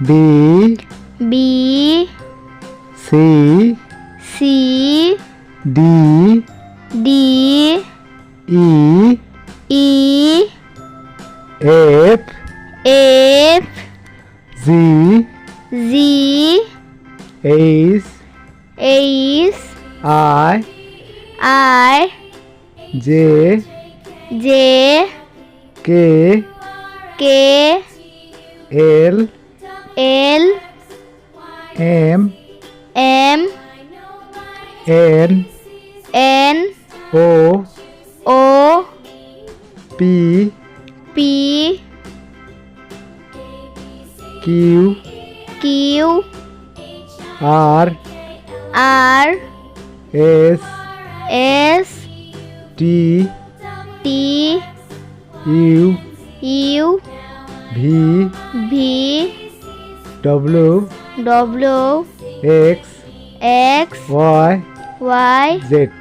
B B C C D D E E F F G Z H H I I J J K K L L M M N N O O P P Q Q R R S S T T U U V V W W X X Y Y Z